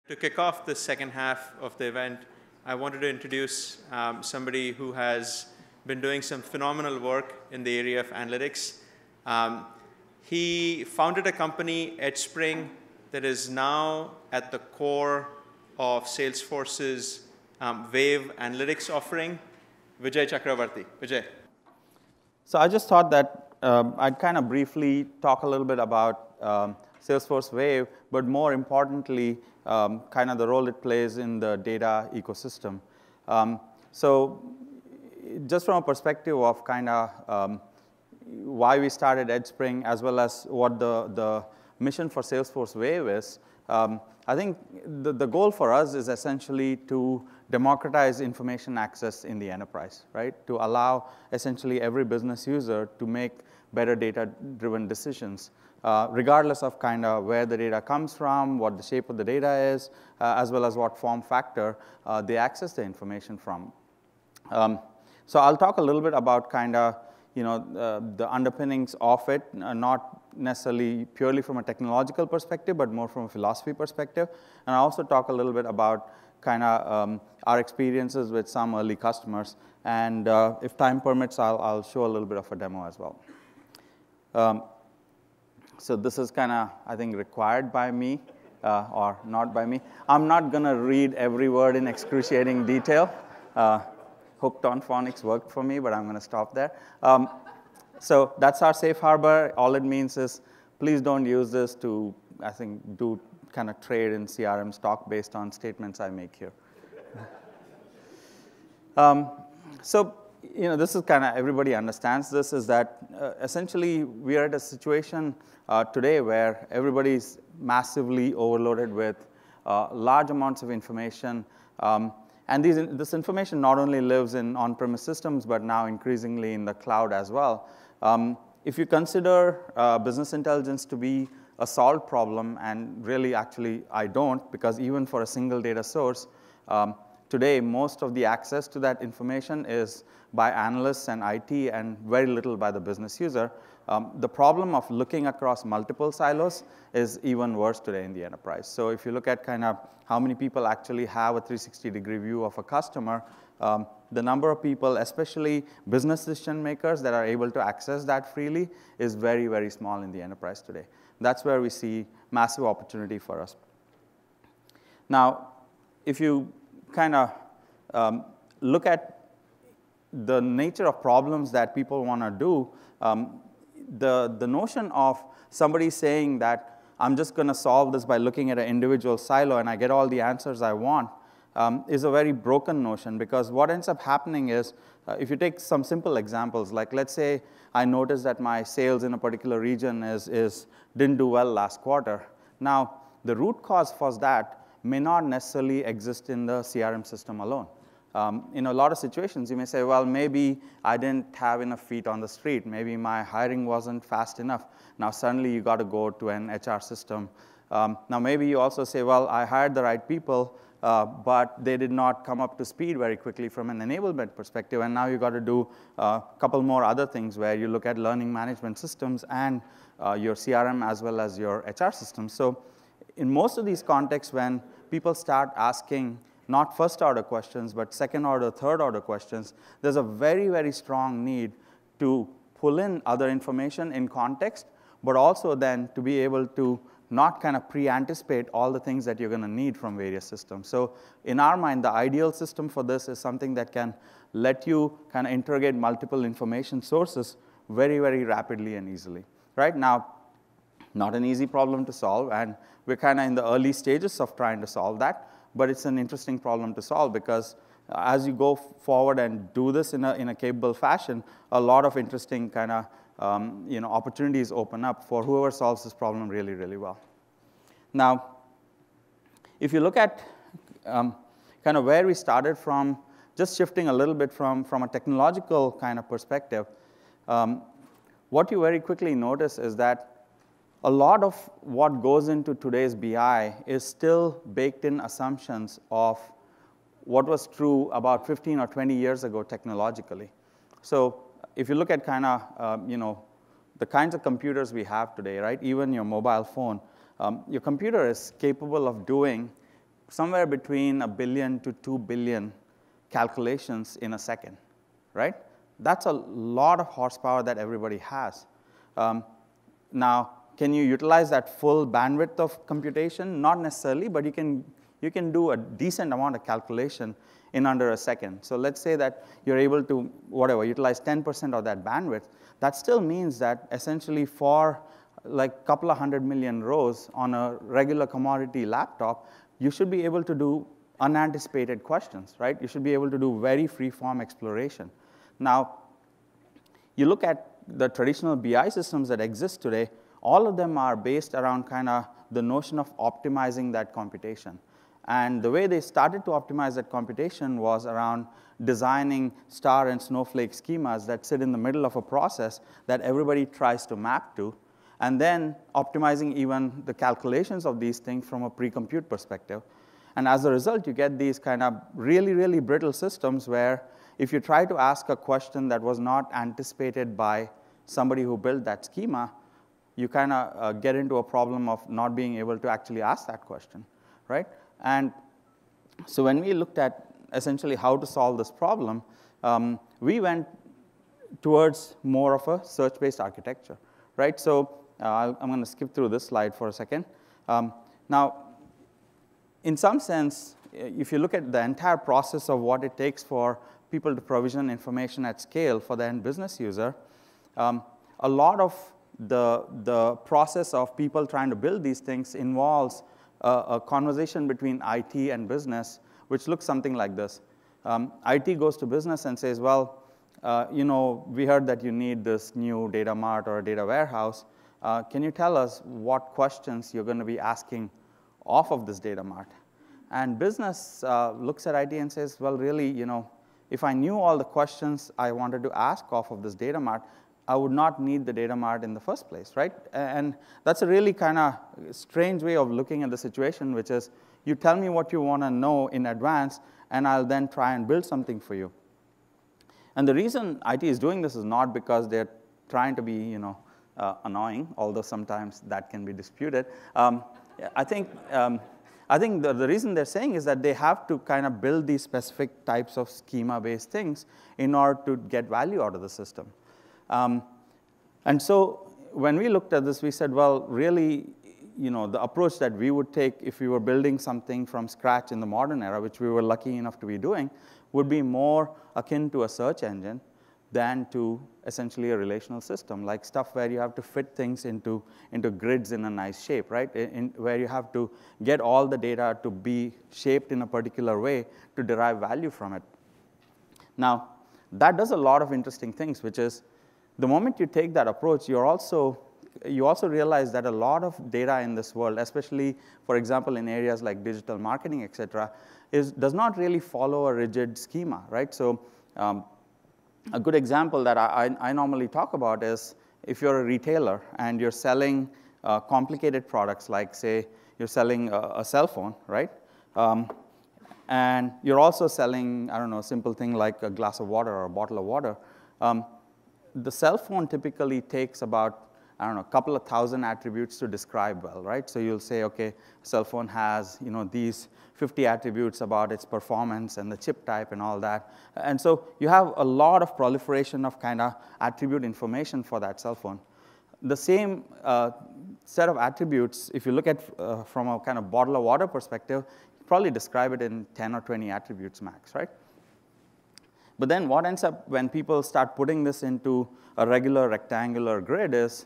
To kick off the second half of the event, I wanted to introduce somebody who has been doing some phenomenal work in the area of analytics. He founded a company, EdgeSpring, that is now at the core of Salesforce's Wave Analytics offering. Vijay Chakravarthy. Vijay. So I just thought that I'd kind of briefly talk a little bit about Salesforce Wave, but more importantly, kind of the role it plays in the data ecosystem. So just from a perspective of kind of why we started EdgeSpring, as well as what the mission for Salesforce Wave is, I think the goal for us is essentially to democratize information access in the enterprise, right? To allow essentially every business user to make better data-driven decisions, regardless of kind of where the data comes from, what the shape of the data is, as well as what form factor they access the information from. So I'll talk a little bit about kind of the underpinnings of it, not necessarily purely from a technological perspective, but more from a philosophy perspective. And I'll also talk a little bit about kind of our experiences with some early customers. And if time permits, I'll show a little bit of a demo as well. So this is kind of, I think, required by me, or not by me. I'm not going to read every word in excruciating detail. Hooked on phonics worked for me, but I'm going to stop there. So that's our safe harbor. All it means is please don't use this to, I think, do kind of trade in CRM stock based on statements I make here. So this is kind of, everybody understands this, is that essentially we are at a situation today where everybody's massively overloaded with large amounts of information. And this information not only lives in on-premise systems, but now increasingly in the cloud as well. If you consider business intelligence to be a solved problem, and really actually I don't, because even for a single data source, today most of the access to that information is by analysts and IT and very little by the business user. The problem of looking across multiple silos is even worse today in the enterprise. So if you look at kind of how many people actually have a 360-degree view of a customer, the number of people, especially business decision makers, that are able to access that freely is very, very small in the enterprise today. That's where we see massive opportunity for us. Now, if you kind of look at the nature of problems that people want to do, the notion of somebody saying that I'm just going to solve this by looking at an individual silo and I get all the answers I want is a very broken notion, because what ends up happening is, if you take some simple examples, like let's say I noticed that my sales in a particular region didn't do well last quarter. Now, the root cause for that may not necessarily exist in the CRM system alone. In a lot of situations, you may say, well, maybe I didn't have enough feet on the street. Maybe my hiring wasn't fast enough. Now, suddenly, you got to go to an HR system. Now, maybe you also say, well, I hired the right people, but they did not come up to speed very quickly from an enablement perspective. And now you got to do a couple more other things where you look at learning management systems and your CRM as well as your HR systems. So in most of these contexts, when people start asking not first-order questions, but second-order, third-order questions, there's a very, very strong need to pull in other information in context, but also then to be able to not kind of pre-anticipate all the things that you're going to need from various systems. So in our mind, the ideal system for this is something that can let you kind of interrogate multiple information sources very, very rapidly and easily. Right now, not an easy problem to solve, and we're kind of in the early stages of trying to solve that. But it's an interesting problem to solve, because as you go forward and do this in a capable fashion, a lot of interesting kind of opportunities open up for whoever solves this problem really, really well. Now, if you look at kind of where we started from, just shifting a little bit from a technological kind of perspective, what you very quickly notice is that a lot of what goes into today's BI is still baked in assumptions of what was true about 15 or 20 years ago technologically. So if you look at kind of, the kinds of computers we have today, right? Even your mobile phone, your computer is capable of doing somewhere between 1 billion to 2 billion calculations in a second, right? That's a lot of horsepower that everybody has. Now, can you utilize that full bandwidth of computation? Not necessarily, but you can do a decent amount of calculation in under a second. So let's say that you're able to, utilize 10% of that bandwidth. That still means that essentially for like a couple of 100 million rows on a regular commodity laptop, you should be able to do unanticipated questions, right? You should be able to do very free-form exploration. Now, you look at the traditional BI systems that exist today, all of them are based around kind of the notion of optimizing that computation. And the way they started to optimize that computation was around designing star and snowflake schemas that sit in the middle of a process that everybody tries to map to, and then optimizing even the calculations of these things from a pre-compute perspective. And as a result, you get these kind of really, really brittle systems where if you try to ask a question that was not anticipated by somebody who built that schema, you kind of get into a problem of not being able to actually ask that question, right? And so when we looked at essentially how to solve this problem, we went towards more of a search-based architecture, right? So I'm going to skip through this slide for a second. Now, in some sense, if you look at the entire process of what it takes for people to provision information at scale for the end business user, a lot of the process of people trying to build these things involves a conversation between IT and business, which looks something like this. IT goes to business and says, well, we heard that you need this new data mart or a data warehouse. Can you tell us what questions you're going to be asking off of this data mart? And business looks at IT and says, well, really, if I knew all the questions I wanted to ask off of this data mart, I would not need the data mart in the first place, right? And that's a really kind of strange way of looking at the situation, which is you tell me what you want to know in advance, and I'll then try and build something for you. And the reason IT is doing this is not because they're trying to be, annoying, although sometimes that can be disputed. I think the reason they're saying is that they have to kind of build these specific types of schema-based things in order to get value out of the system. And so when we looked at this, we said, well, really, the approach that we would take if we were building something from scratch in the modern era, which we were lucky enough to be doing, would be more akin to a search engine than to essentially a relational system, like stuff where you have to fit things into grids in a nice shape, right? Where you have to get all the data to be shaped in a particular way to derive value from it. Now, that does a lot of interesting things, which is the moment you take that approach, you also realize that a lot of data in this world, especially, for example, in areas like digital marketing, et cetera, does not really follow a rigid schema, right? So a good example that I normally talk about is if you're a retailer and you're selling complicated products, like, say, you're selling a cell phone, right? And you're also selling, I don't know, a simple thing like a glass of water or a bottle of water. The cell phone typically takes about, I don't know, a couple of thousand attributes to describe well, right? So you'll say, okay, a cell phone has, these 50 attributes about its performance and the chip type and all that. And so you have a lot of proliferation of kind of attribute information for that cell phone. The same set of attributes, if you look at from a kind of bottle of water perspective, you probably describe it in 10 or 20 attributes max, right? But then what ends up when people start putting this into a regular rectangular grid is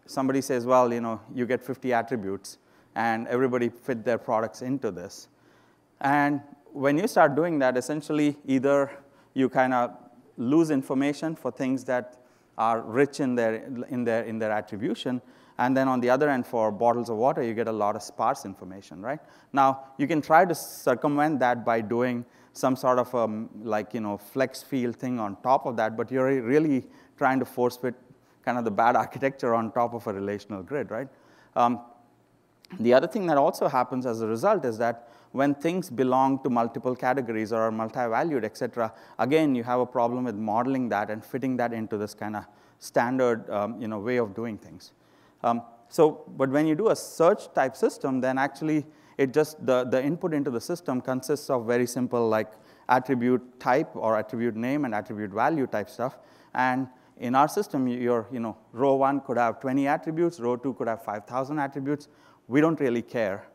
somebody says, well, you get 50 attributes, and everybody fit their products into this. And when you start doing that, essentially, either you kind of lose information for things that are rich in their attribution, and then on the other end, for bottles of water, you get a lot of sparse information, right? Now, you can try to circumvent that by doing some sort of flex field thing on top of that, but you're really trying to force fit kind of the bad architecture on top of a relational grid, right? The other thing that also happens as a result is that when things belong to multiple categories or are multi-valued, et cetera, again, you have a problem with modeling that and fitting that into this kind of standard way of doing things. But when you do a search type system, then actually It just, the input into the system consists of very simple like attribute type or attribute name and attribute value type stuff. And in our system, your row 1 could have 20 attributes, row 2 could have 5,000 attributes. We don't really care.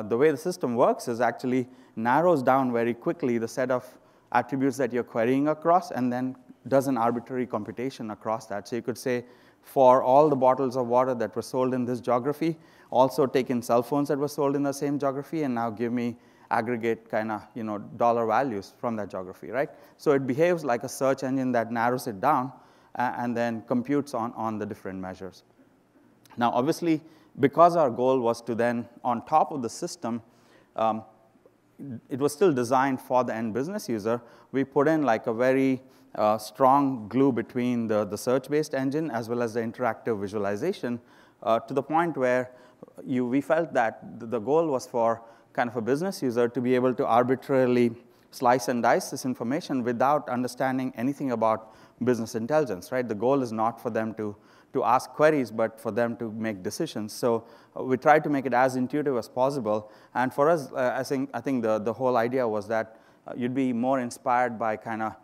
The way the system works is actually narrows down very quickly the set of attributes that you're querying across and then does an arbitrary computation across that. So you could say, for all the bottles of water that were sold in this geography, also take in cell phones that were sold in the same geography, and now give me aggregate kind of dollar values from that geography, right? So it behaves like a search engine that narrows it down and then computes on the different measures. Now, obviously, because our goal was to then, on top of the system, it was still designed for the end business user, we put in like a very strong glue between the search-based engine as well as the interactive visualization to the point where we felt that the goal was for kind of a business user to be able to arbitrarily slice and dice this information without understanding anything about business intelligence, right? The goal is not for them to ask queries, but for them to make decisions. So we tried to make it as intuitive as possible. And for us, I think the whole idea was that you'd be more inspired by kind of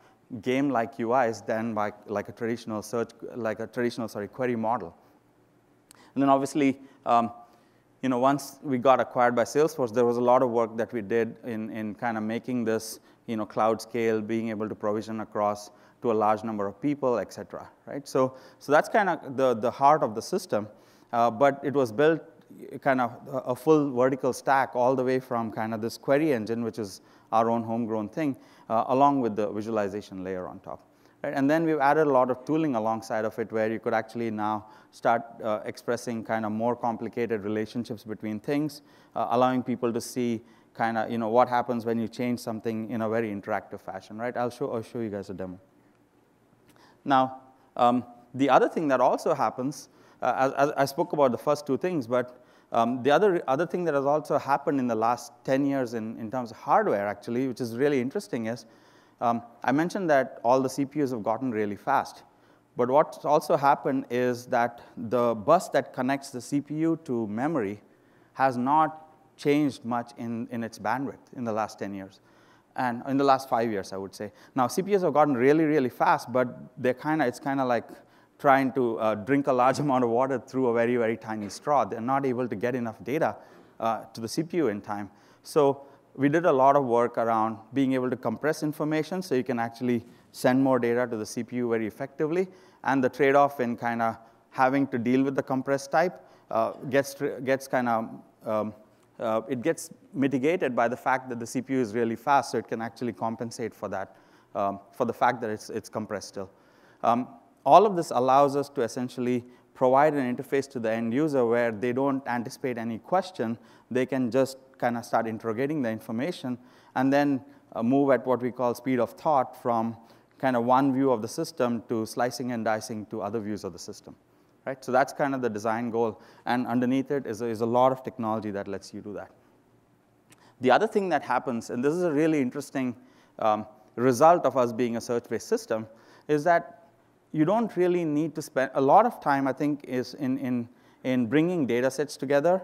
game-like UIs than by like a traditional query model. And then obviously, once we got acquired by Salesforce, there was a lot of work that we did in kind of making this, cloud scale, being able to provision across to a large number of people, et cetera, right? So that's kind of the heart of the system, but it was built kind of a full vertical stack all the way from kind of this query engine, which is our own homegrown thing, along with the visualization layer on top. Right? And then we've added a lot of tooling alongside of it where you could actually now start expressing kind of more complicated relationships between things, allowing people to see kind of what happens when you change something in a very interactive fashion, right? I'll show you guys a demo. Now, the other thing that also happens, I spoke about the first two things, but the other thing that has also happened in the last 10 years in terms of hardware, actually, which is really interesting, is I mentioned that all the CPUs have gotten really fast. But what's also happened is that the bus that connects the CPU to memory has not changed much in its bandwidth in the last 10 years. And in the last 5 years, I would say. Now, CPUs have gotten really, really fast, but it's kind of like trying to drink a large amount of water through a very, very tiny straw. They're not able to get enough data to the CPU in time. So we did a lot of work around being able to compress information so you can actually send more data to the CPU very effectively. And the trade-off in kind of having to deal with the compressed type gets mitigated by the fact that the CPU is really fast, so it can actually compensate for that, for the fact that it's compressed still. All of this allows us to essentially provide an interface to the end user where they don't anticipate any question. They can just kind of start interrogating the information and then move at what we call speed of thought from kind of one view of the system to slicing and dicing to other views of the system. Right? So that's kind of the design goal. And underneath it is a lot of technology that lets you do that. The other thing that happens, and this is a really interesting result of us being a search-based system, is that you don't really need to spend a lot of time, I think, is in bringing data sets together,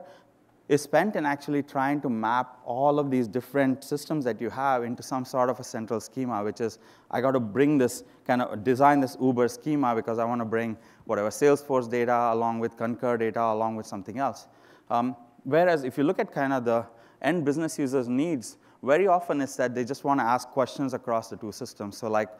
is spent in actually trying to map all of these different systems that you have into some sort of a central schema, which is, I got to bring this, kind of design this Uber schema because I want to bring whatever Salesforce data along with Concur data along with something else. Whereas if you look at kind of the end business users' needs, very often it's that they just want to ask questions across the two systems. So like,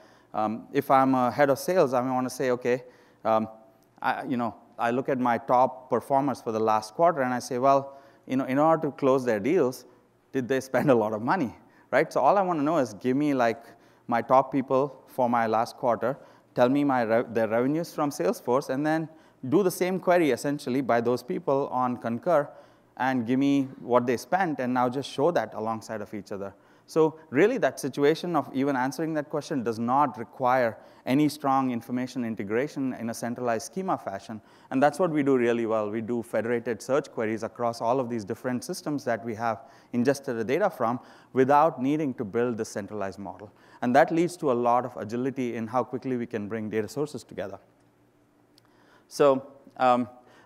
if I'm a head of sales, I want to say, okay, I look at my top performers for the last quarter, and I say, well, in order to close their deals, did they spend a lot of money, right? So all I want to know is give me like my top people for my last quarter, tell me their revenues from Salesforce, and then do the same query essentially by those people on Concur, and give me what they spent, and now just show that alongside of each other. So really that situation of even answering that question does not require any strong information integration in a centralized schema fashion. And that's what we do really well. We do federated search queries across all of these different systems that we have ingested the data from without needing to build this centralized model. And that leads to a lot of agility in how quickly we can bring data sources together. So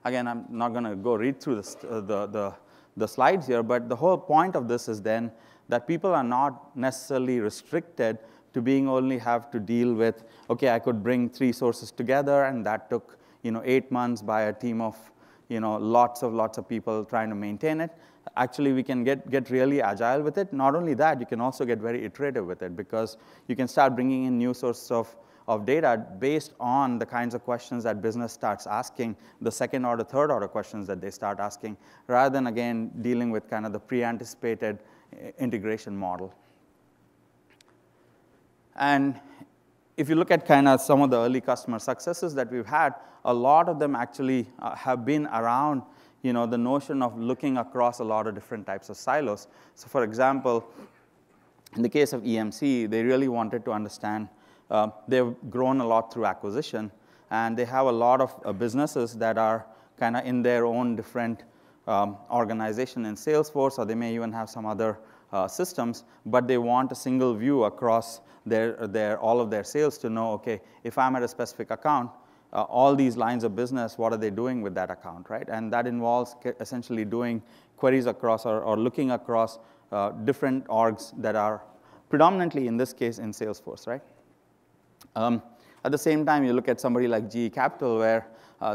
again, I'm not going to go read through the the slides here, but the whole point of this is then that people are not necessarily restricted to being only have to deal with, okay, I could bring 3 sources together, and that took 8 months by a team of lots of people trying to maintain it. Actually, we can get really agile with it. Not only that, you can also get very iterative with it, because you can start bringing in new sources of data based on the kinds of questions that business starts asking, the second order, third order questions that they start asking, rather than, again, dealing with kind of the pre-anticipated integration model. And if you look at kind of some of the early customer successes that we've had, a lot of them actually have been around the notion of looking across a lot of different types of silos. So for example, in the case of EMC, they really wanted to understand, they've grown a lot through acquisition, and they have a lot of businesses that are kind of in their own different organization in Salesforce, or they may even have some other systems, but they want a single view across all of their sales to know, okay, if I'm at a specific account, all these lines of business, what are they doing with that account, right? And that involves essentially doing queries across or looking across different orgs that are predominantly, in this case, in Salesforce, right? At the same time, you look at somebody like GE Capital, where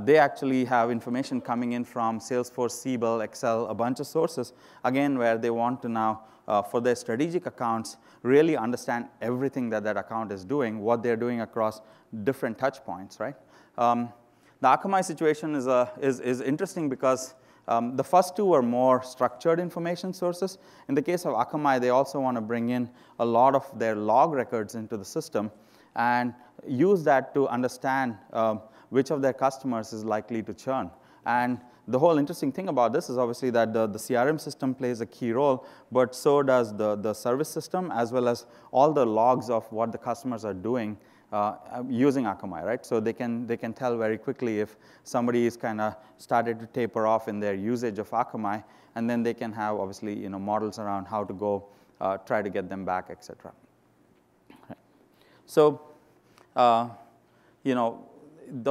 they actually have information coming in from Salesforce, Siebel, Excel, a bunch of sources, again, where they want to now, for their strategic accounts, really understand everything that that account is doing, what they're doing across different touch points, right? The Akamai situation is interesting because the first two are more structured information sources. In the case of Akamai, they also want to bring in a lot of their log records into the system and use that to understand which of their customers is likely to churn. And the whole interesting thing about this is obviously that the CRM system plays a key role, but so does the service system, as well as all the logs of what the customers are doing using Akamai, right? So they can tell very quickly if somebody is kind of started to taper off in their usage of Akamai, and then they can have obviously models around how to go try to get them back, etc. Right. So the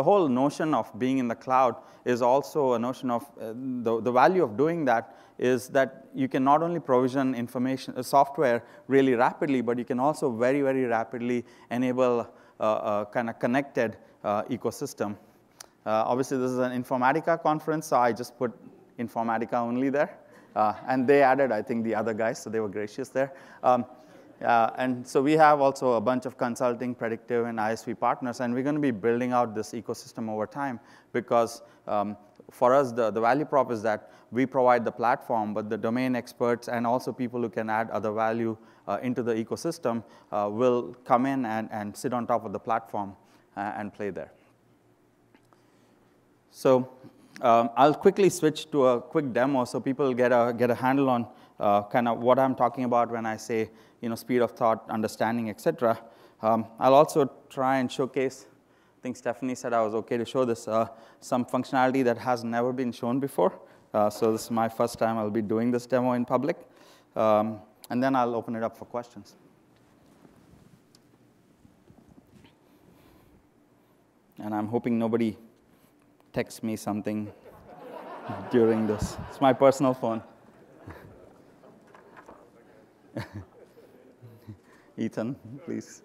whole notion of being in the cloud is also a notion of the value of doing that is that you can not only provision information, software really rapidly, but you can also very, very rapidly enable a kind of connected ecosystem. Obviously, this is an Informatica conference, so I just put Informatica only there. And they added, I think, the other guys, so they were gracious there. And so we have also a bunch of consulting, predictive, and ISV partners, and we're going to be building out this ecosystem over time because for us, the value prop is that we provide the platform, but the domain experts and also people who can add other value into the ecosystem will come in and sit on top of the platform and play there. So I'll quickly switch to a quick demo so people get a handle on kind of what I'm talking about when I say speed of thought, understanding, etc. I'll also try and showcase, I think Stephanie said I was okay to show this, some functionality that has never been shown before. So this is my first time I'll be doing this demo in public. And then I'll open it up for questions. And I'm hoping nobody texts me something during this. It's my personal phone. Ethan, please.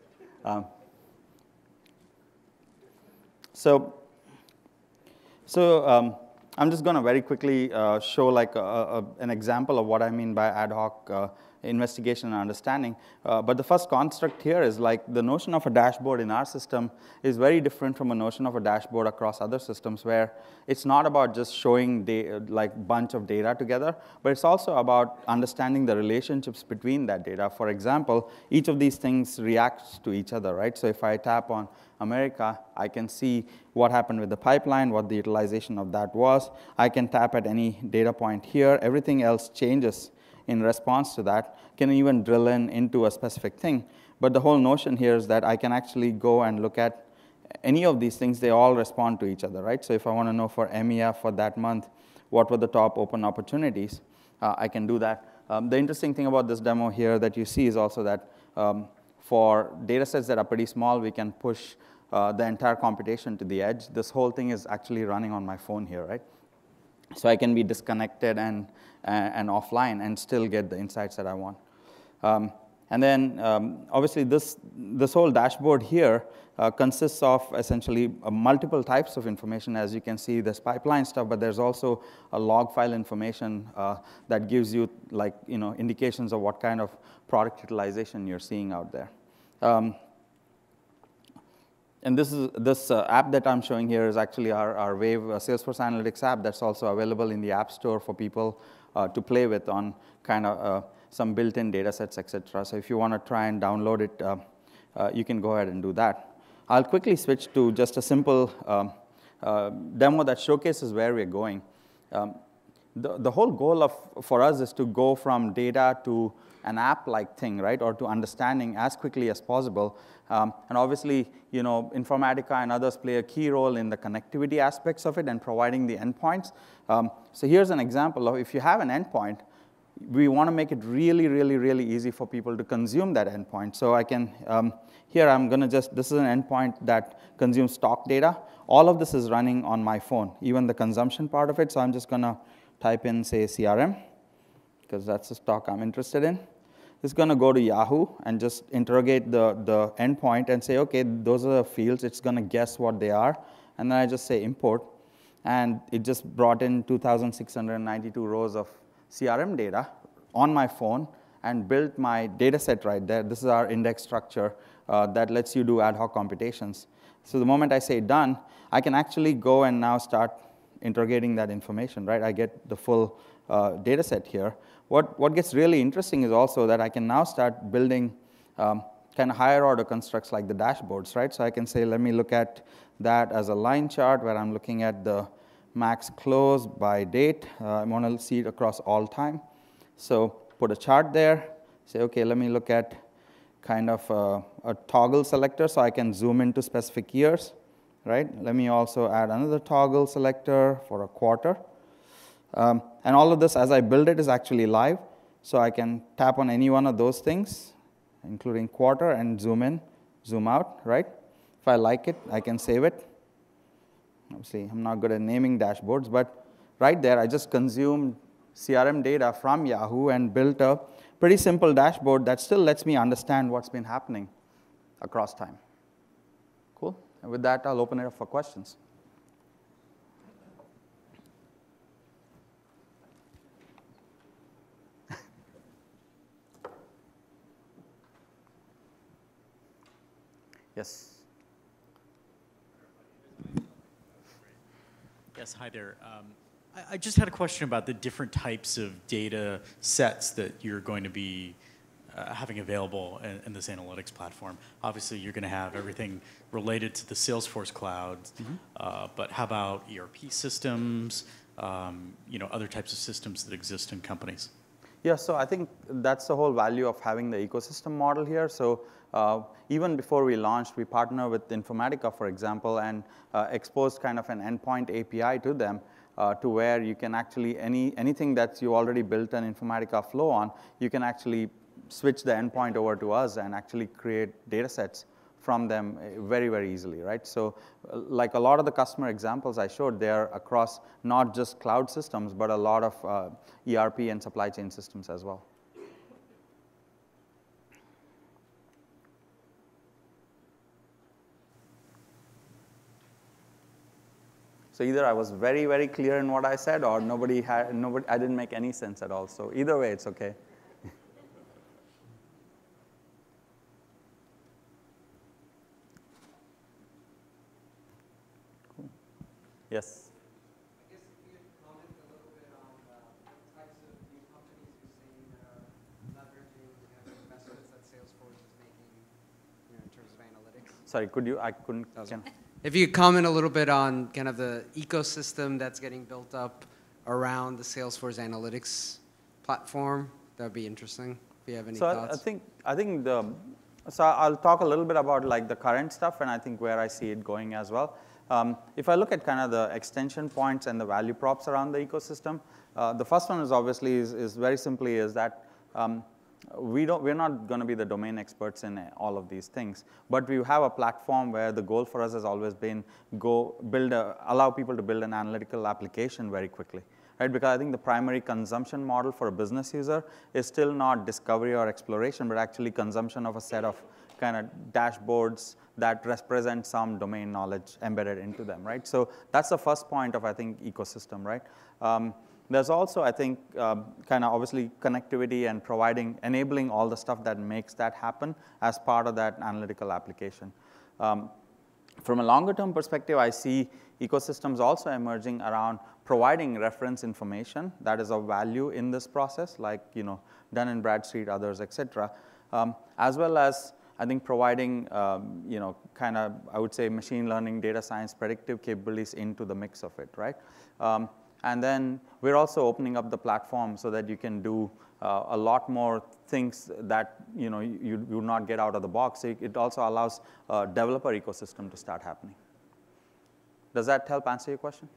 So I'm just going to very quickly show like an example of what I mean by ad hoc investigation and understanding. But the first construct here is like the notion of a dashboard in our system is very different from a notion of a dashboard across other systems, where it's not about just showing like bunch of data together, but it's also about understanding the relationships between that data. For example, each of these things reacts to each other, right? So if I tap on America, I can see what happened with the pipeline, what the utilization of that was. I can tap at any data point here. Everything else changes in response to that, can even drill into a specific thing. But the whole notion here is that I can actually go and look at any of these things. They all respond to each other, right? So if I want to know for EMEA for that month, what were the top open opportunities, I can do that. The interesting thing about this demo here that you see is also that for data sets that are pretty small, we can push the entire computation to the edge. This whole thing is actually running on my phone here, right? So I can be disconnected and and offline and still get the insights that I want. And then, obviously, this whole dashboard here consists of essentially multiple types of information. As you can see, there's pipeline stuff, but there's also a log file information that gives you, like, indications of what kind of product utilization you're seeing out there. And this app that I'm showing here is actually our Wave Salesforce Analytics app that's also available in the App Store for people to play with on kind of some built-in data sets, et cetera. So if you want to try and download it, you can go ahead and do that. I'll quickly switch to just a simple demo that showcases where we're going. The whole goal for us is to go from data to an app-like thing, right, or to understanding as quickly as possible. And obviously, Informatica and others play a key role in the connectivity aspects of it and providing the endpoints. So here's an example of if you have an endpoint, we want to make it really, really, really easy for people to consume that endpoint. So I can, here I'm going to this is an endpoint that consumes stock data. All of this is running on my phone, even the consumption part of it. So I'm just going to type in, say, CRM, because that's the stock I'm interested in. It's going to go to Yahoo and just interrogate the endpoint and say, OK, those are the fields. It's going to guess what they are. And then I just say import. And it just brought in 2,692 rows of CRM data on my phone and built my data set right there. This is our index structure that lets you do ad hoc computations. So the moment I say done, I can actually go and now start interrogating that information, right? I get the full data set here. What gets really interesting is also that I can now start building kind of higher order constructs like the dashboards, right? So I can say, let me look at that as a line chart where I'm looking at the max close by date. I want to see it across all time. So put a chart there. Say, OK, let me look at kind of a toggle selector so I can zoom into specific years, right? Let me also add another toggle selector for a quarter. And all of this, as I build it, is actually live. So I can tap on any one of those things, including quarter, and zoom in, zoom out, right? If I like it, I can save it. Obviously, I'm not good at naming dashboards, but right there, I just consumed CRM data from Yahoo and built a pretty simple dashboard that still lets me understand what's been happening across time. Cool. And with that, I'll open it up for questions. Yes. Yes, hi there. I just had a question about the different types of data sets that you're going to be having available in this analytics platform. Obviously, you're going to have everything related to the Salesforce cloud, but how about ERP systems, other types of systems that exist in companies? Yeah, so I think that's the whole value of having the ecosystem model here. So even before we launched, we partnered with Informatica, for example, and exposed kind of an endpoint API to them to where you can actually, anything that you already built an Informatica flow on, you can actually switch the endpoint over to us and actually create data sets from them very, very easily, right? So like a lot of the customer examples I showed, they're across not just cloud systems, but a lot of ERP and supply chain systems as well. So either I was very, very clear in what I said, or I didn't make any sense at all. So either way, it's OK. Cool. Yes? I guess if you could comment a little bit on what types of new companies you're seeing that are leveraging the investments that Salesforce is making in terms of analytics. Sorry, I couldn't. If you could comment a little bit on kind of the ecosystem that's getting built up around the Salesforce Analytics platform, that would be interesting. If you have any thoughts. I think so I'll talk a little bit about like the current stuff, and I think where I see it going as well. If I look at kind of the extension points and the value props around the ecosystem, the first one is obviously is very simply is that we're not going to be the domain experts in all of these things, but we have a platform where the goal for us has always been allow people to build an analytical application very quickly, right? Because I think the primary consumption model for a business user is still not discovery or exploration, but actually consumption of a set of kind of dashboards that represent some domain knowledge embedded into them, right? So that's the first point of, I think, ecosystem, right? There's also, I think, kind of obviously connectivity and enabling all the stuff that makes that happen as part of that analytical application. From a longer-term perspective, I see ecosystems also emerging around providing reference information that is of value in this process, like Dun & Bradstreet, others, et cetera, as well as I think providing kind of, I would say, machine learning, data science, predictive capabilities into the mix of it, right? And then we're also opening up the platform so that you can do a lot more things that you would not get out of the box. It also allows a developer ecosystem to start happening. Does that help answer your question?